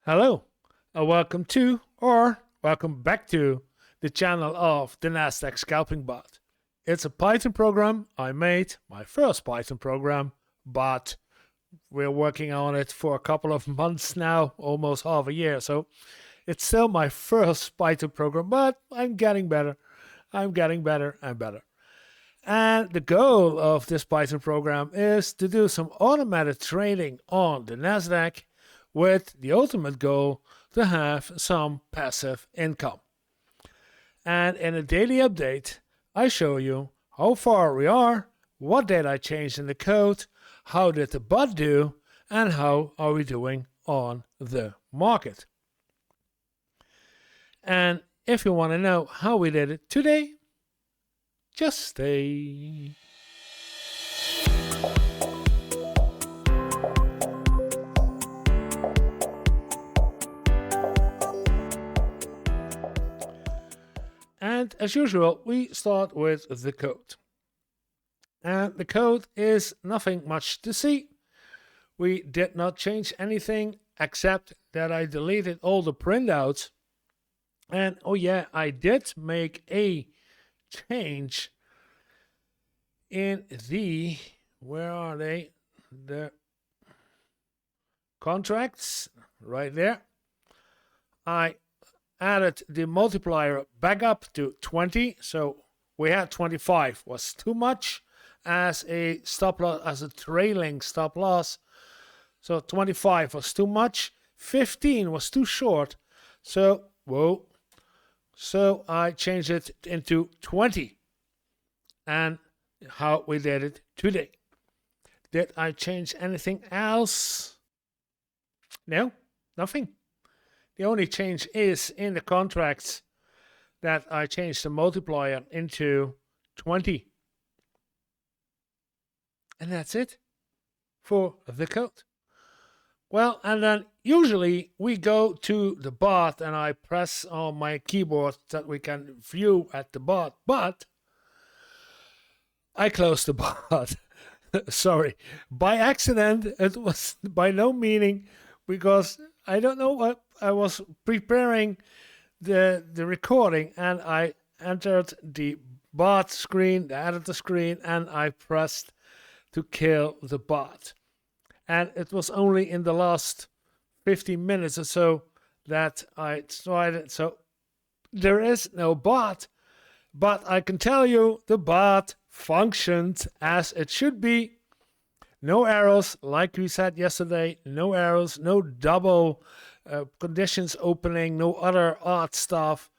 Hello, and welcome to, or welcome back to, the channel of the Nasdaq scalping bot. It's a Python program I made, my first Python program, but we're working on it for a couple of months now, almost half a year. So it's still my first Python program, but I'm getting better. I'm getting better and better. And the goal of this Python program is to do some automated trading on the Nasdaq with the ultimate goal to have some passive income. And in a daily update, I show you how far we are, what did I change in the code, how did the bot do, and how are we doing on the market. And if you want to know how we did it today, just stay. And as usual, we start with the code. And the code is nothing much to see. We did not change anything except that I deleted all the printouts. And oh yeah, I did make a change in the, where are they? The contracts, right there. I added the multiplier back up to 20, so we had 25 was too much as a stop loss, as a trailing stop loss. So 25 was too much, 15 was too short, so I changed it into 20. And how we did it today. Did I change anything else? No, nothing. The only change is in the contracts that I changed the multiplier into 20. And that's it for the code. Well, and then usually we go to the bot and I press on my keyboard that we can view at the bot, but I closed the bot. Sorry, by accident. It was by no meaning, because I don't know what I was preparing the recording and I entered the bot screen, the editor screen, and I pressed to kill the bot. And it was only in the last 15 minutes or so that I tried it. So there is no bot, but I can tell you the bot functioned as it should be. No errors, like we said yesterday, no errors, no double conditions opening, no other odd stuff.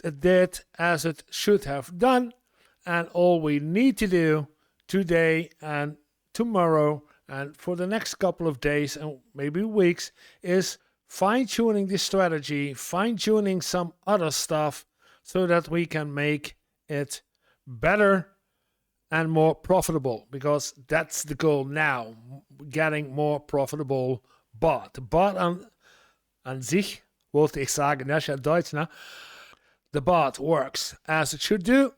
It did as it should have done, and all we need to do today and tomorrow and for the next couple of days and maybe weeks is fine-tuning the strategy, fine-tuning some other stuff so that we can make it better and more profitable, because that's the goal now, getting more profitable bot. The bot an sich, wollte ich sagen, das ist ja Deutsch, ne? The bot works as it should do,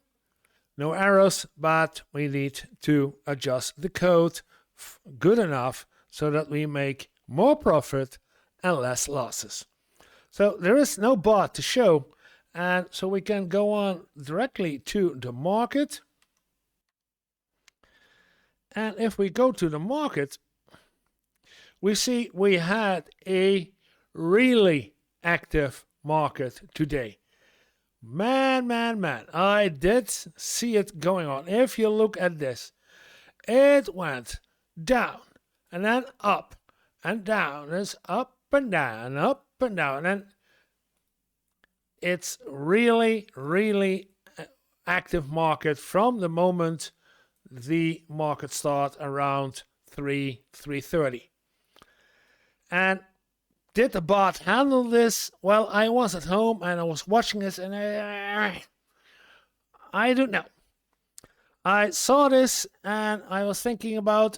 no errors, but we need to adjust the code good enough so that we make more profit and less losses. So there is no bot to show, and so we can go on directly to the market. And if we go to the market, we see we had a really active market today. Man, I did see it going on. If you look at this, it went down and then up and down. It's up and down, up and down. And it's really, really active market from the moment the market start around 3:30. And did the bot handle this? Well, I was at home and I was watching this and I don't know. I saw this and I was thinking about,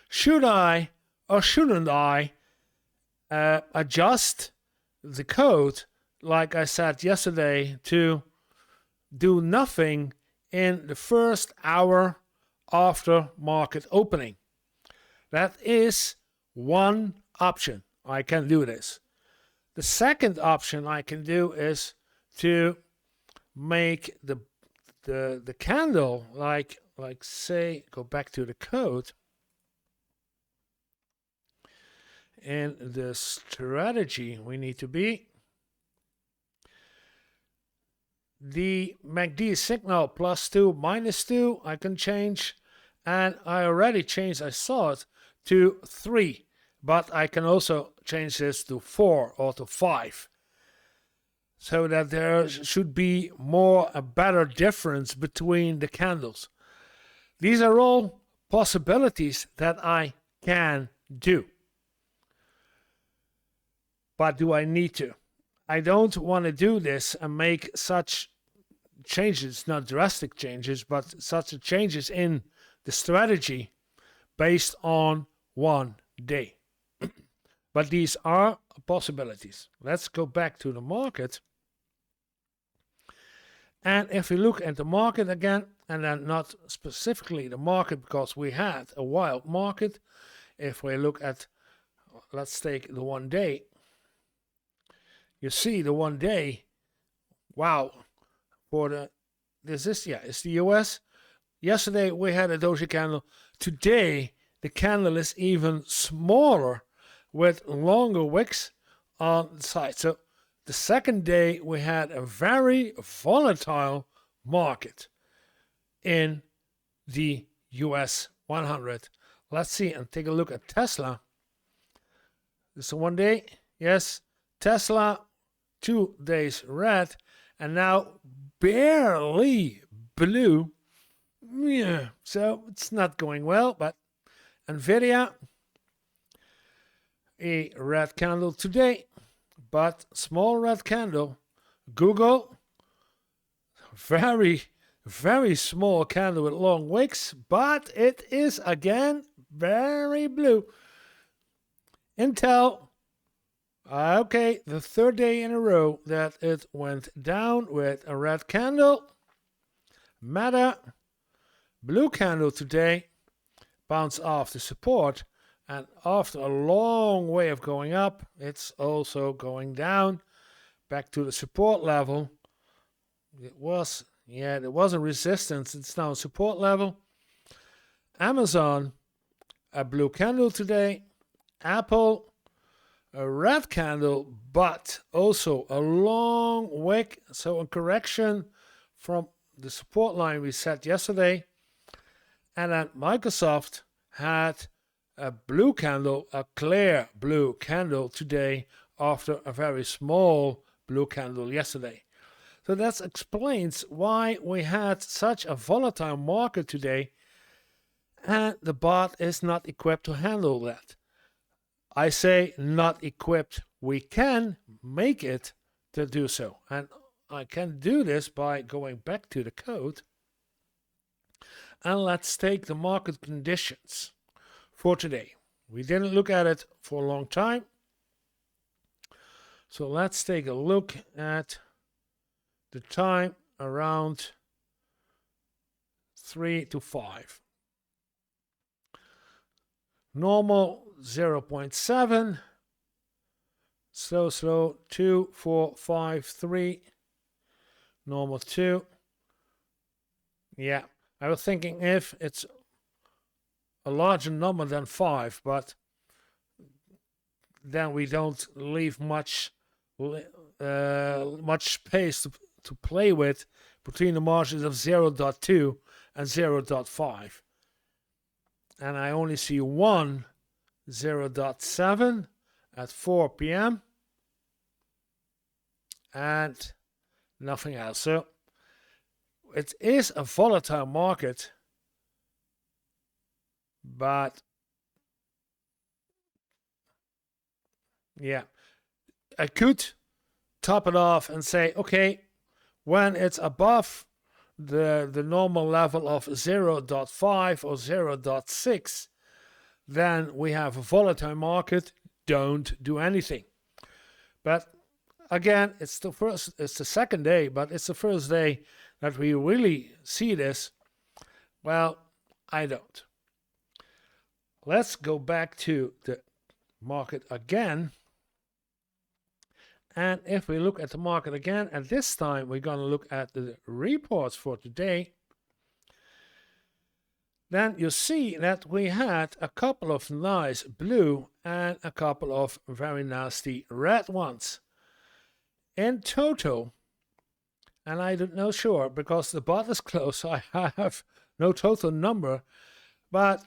should I or shouldn't I adjust the code, like I said yesterday, to do nothing in the first hour after market opening. That is one option. I can do this. The second option I can do is to make the candle like say, go back to the code. In the strategy we need to be the MACD signal +2, -2 I can change, and I already changed, I saw it, to 3, but I can also change this to 4 or to 5, so that there should be a better difference between the candles. These are all possibilities that I can do. But do I need to? I don't want to do this and make such changes, not drastic changes, but such changes in the strategy based on one day. But these are possibilities. Let's go back to the market. And if we look at the market again, and then not specifically the market because we had a wild market, if we look at, let's take the 1 day, you see the 1 day, wow, for it's the US. Yesterday we had a doji candle. Today the candle is even smaller with longer wicks on the side. So the second day we had a very volatile market in the US 100. Let's see and take a look at Tesla. This is 1 day. Yes, Tesla 2 days red and now barely blue. Yeah, so it's not going well. But Nvidia, a red candle today, but small red candle. Google, very small candle with long wicks, but it is again very blue. Intel, okay, the 3rd day in a row that it went down with a red candle. Meta, blue candle today, bounced off the support, and after a long way of going up, it's also going down back to the support level. It was, there was a resistance, it's now a support level. Amazon, a blue candle today. Apple, a red candle, but also a long wick, so a correction from the support line we set yesterday. And then Microsoft had a blue candle, a clear blue candle today after a very small blue candle yesterday. So that explains why we had such a volatile market today, and the bot is not equipped to handle that. I say not equipped. We can make it to do so. And I can do this by going back to the code. And let's take the market conditions for today. We didn't look at it for a long time. So let's take a look at the time around 3 to 5. Normal 0.7, slow 2, 4, 5, 3, normal 2. Yeah, I was thinking if it's a larger number than 5, but then we don't leave much space to play with between the margins of 0.2 and 0.5. And I only see one 0.7 at 4 p.m. and nothing else. So it is a volatile market, but yeah, I could top it off and say, okay, when it's above the normal level of 0.5 or 0.6, then we have a volatile market. Don't do anything. But again, it's the second day, but it's the first day that we really see this. Well, I don't. Let's go back to the market again. And if we look at the market again, and this time we're going to look at the reports for today, then you see that we had a couple of nice blue and a couple of very nasty red ones. In total, and I don't know sure because the bot is closed, so I have no total number, but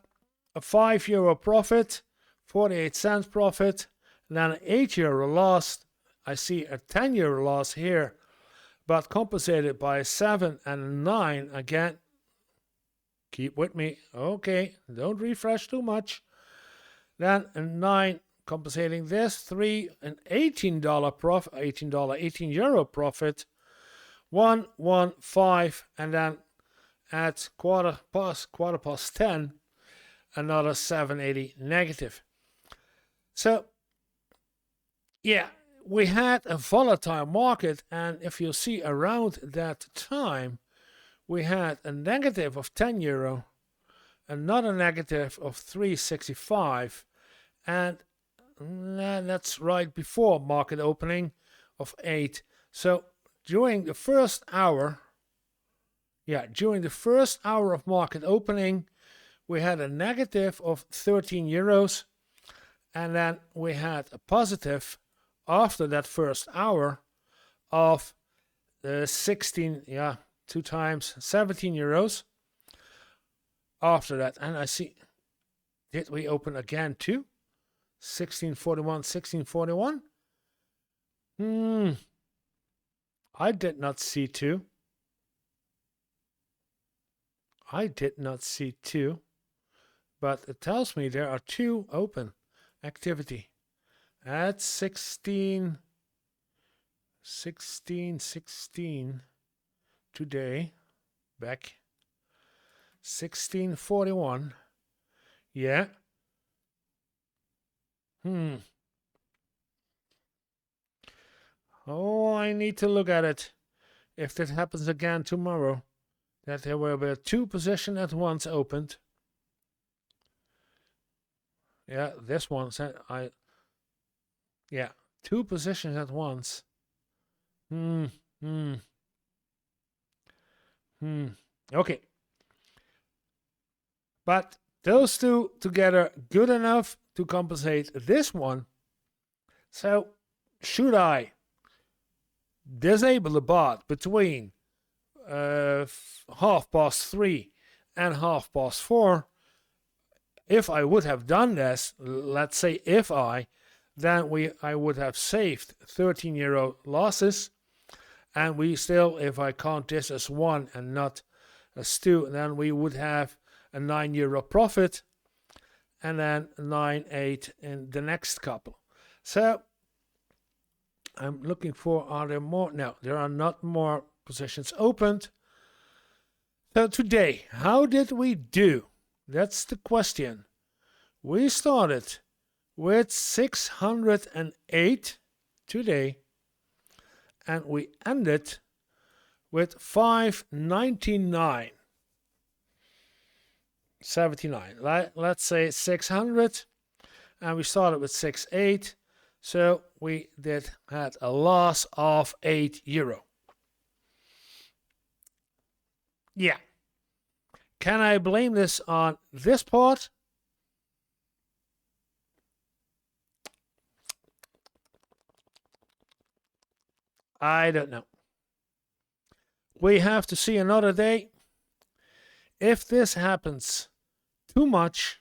a €5 profit, 48 cents profit, and then an €8 loss. I see a €10 loss here, but compensated by 7 and 9 again. Keep with me. Okay, don't refresh too much. Then a 9 compensating this, 3 an $18 profit, €18 profit, 1, 1, 5, and then at quarter past 10, another 780 negative. So, yeah, we had a volatile market, and if you see around that time, we had a negative of €10, another negative of 365, and that's right before market opening of 8. So during the first hour, of market opening, we had a negative of €13, and then we had a positive after that first hour of 16, 2 times €17 after that. And I see, did we open again too? 1641, 1641? I did not see 2. But it tells me there are 2 open activity at 16 today, back 1641. Yeah. Oh, I need to look at it. If that happens again tomorrow, that there will be 2 positions at once opened. Yeah, this one said 2 positions at once. Okay. But those 2 together good enough to compensate this one. So should I disable the bot between 3:30 and 4:30? If I would have done this, let's say then I would have saved €13 losses, and we still, if I count this as 1 and not as 2, then we would have a €9 profit, and then 9, 8 in the next couple. So I'm looking for, are there more? No, there are not more positions opened. So today, how did we do? That's the question. We started with 608 today, and we ended with 599.79. Let's say 600, and we started with 68, so we had a loss of €8. Yeah. Can I blame this on this part? I don't know. We have to see another day. If this happens too much,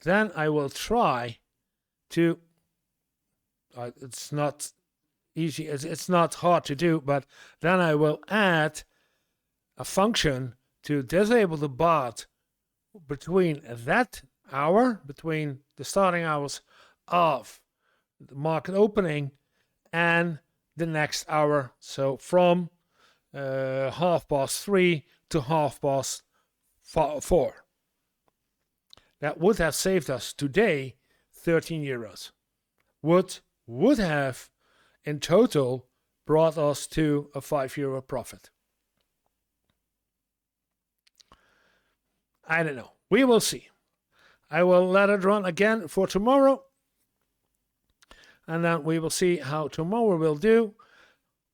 then I will try to, it's not easy, it's not hard to do, but then I will add a function to disable the bot between that hour, between the starting hours of the market opening and the next hour. So from 3:30 to 4:30. That would have saved us today €13. Would have in total brought us to a €5 profit. I don't know. We will see. I will let it run again for tomorrow, and then we will see how tomorrow will do.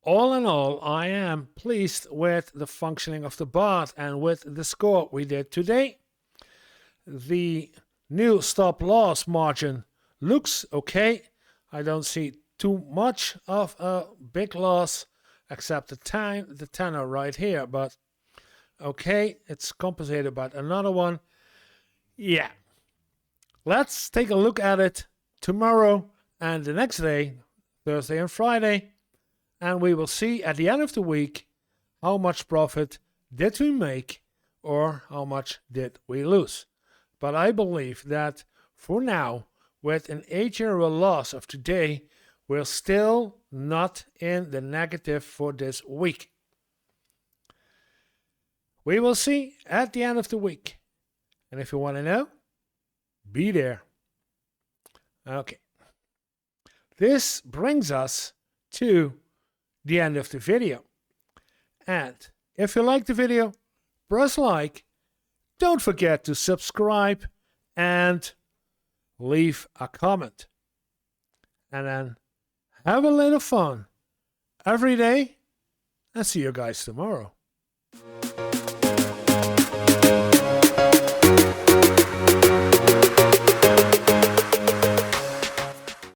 All in all, I am pleased with the functioning of the bot and with the score we did today. The new stop loss margin looks okay. I don't see too much of a big loss except the tenor right here, but okay, it's compensated by another one. Yeah, let's take a look at it tomorrow and the next day, Thursday and Friday, and we will see at the end of the week how much profit did we make or how much did we lose. But I believe that for now, with an 8-euro loss of today, we're still not in the negative for this week. We will see at the end of the week. And if you want to know, be there. Okay. This brings us to the end of the video. And if you like the video, press like. Don't forget to subscribe and leave a comment. And then have a little fun every day and see you guys tomorrow.